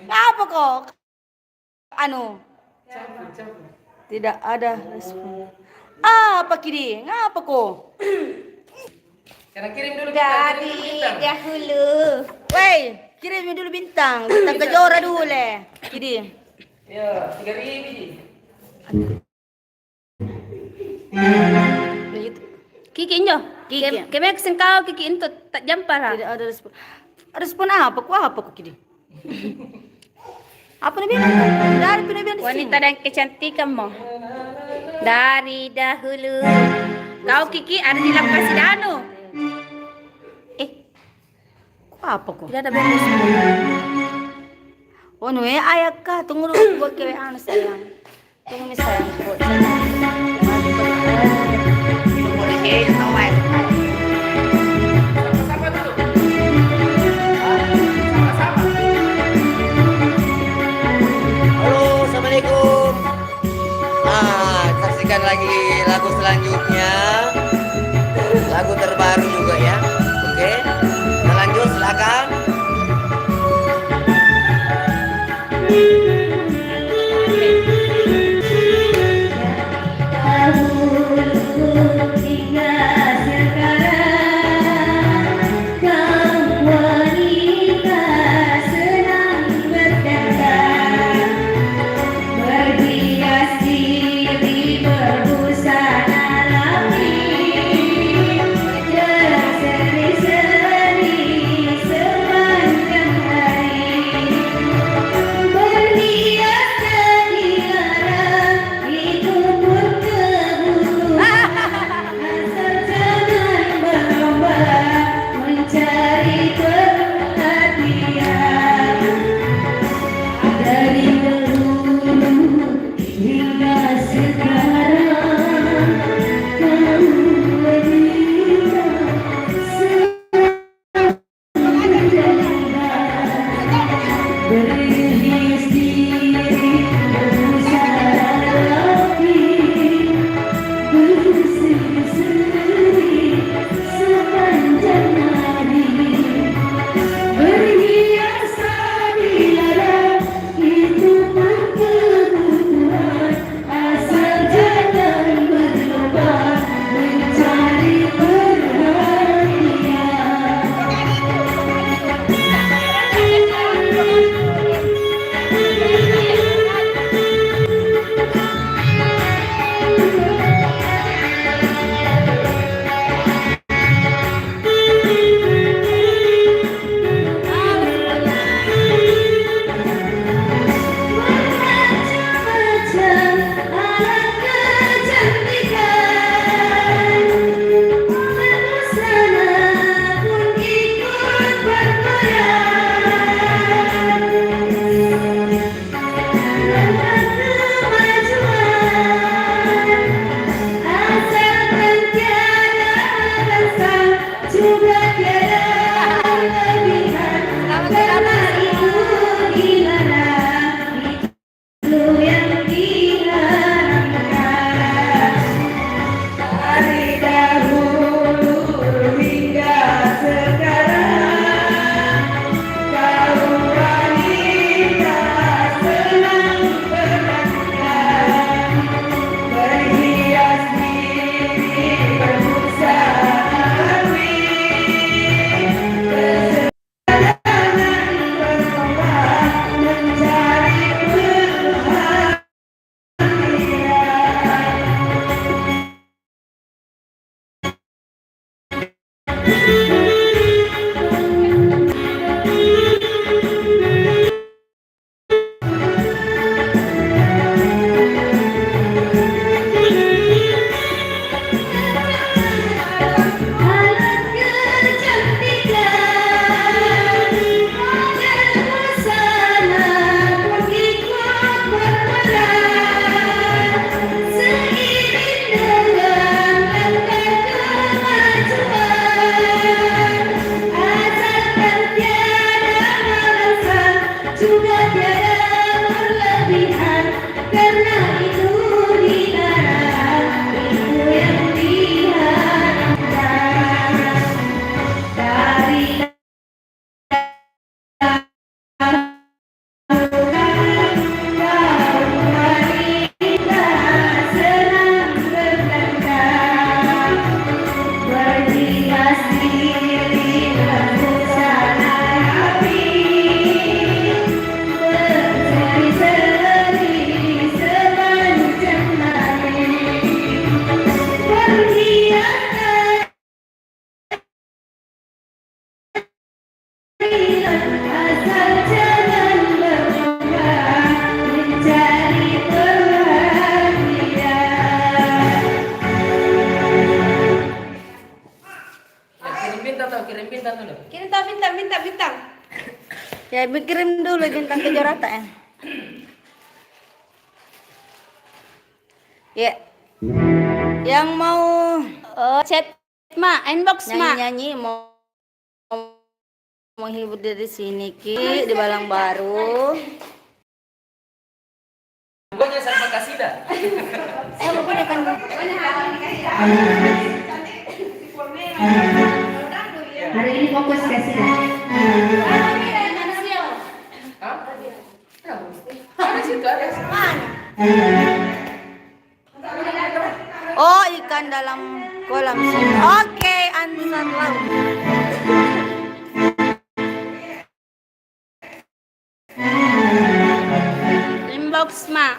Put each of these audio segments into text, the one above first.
Apa kok? Anu, Capek. tidak ada respon. Apa kiri? Ngapa kok? Karena kirim dulu Dari bintang. dahulu. Woi, kirimin dulu bintang. Bintang kejora dulu le. Kiri. Ya, 3.000 ji. Begitu. Kiki injo. Kiki. Kemek sengkau Kiki intut tak jampar. Tidak ada respon. Respon apa? Kok apa kok kiri? Apa nih bilang? Dari pindah bilang di sini. Wanita dan kecantikanmu. Dari dahulu. Kau Kiki ada di Lampasi Danu. Kok apa kok? Tidak ada beres. Oh no, ayah kah? Tunggu dulu, gua kewe anu sayang. Tunggu nih sayang. Sama-sama dulu. Sama-sama. Halo, assalamualaikum. Saksikan lagi lagu selanjutnya. Lagu terbaru juga ya. Oke, kita lanjut silakan. Berbusana rapi, bintang dulu. Kirim tahu bintang. Ya, kirim dulu bintang kejora tak ya. Ya. Yang mau Oh, chat Ma, inbox Ma. nyanyi-nyanyi mau menghibur dari sini Ki di Balang Baru. Pokoknya sama kasida. Pokoknya kan Hari ini fokus kasih ya. Hah? Ada situ ada. oh ikan dalam kolam sini. Oke, Ansar laut. Inbox Ma.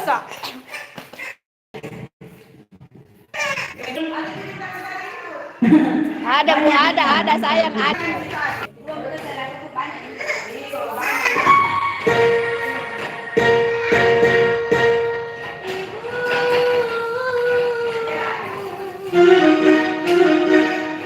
Masa? Ada Bu, ada sayang ada.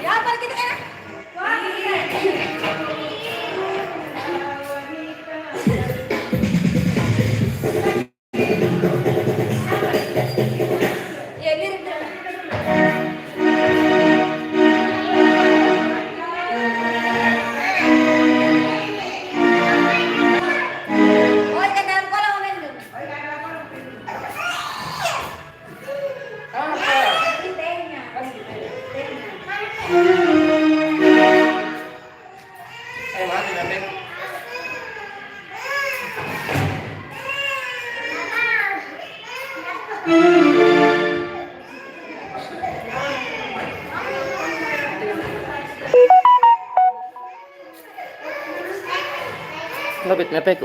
Ya apa gitu kan? Ya mirip. Oh, ikan dalam kolam main dulu. Apa? Ini tehnya. Ayo mati nanti. Lapit na peko.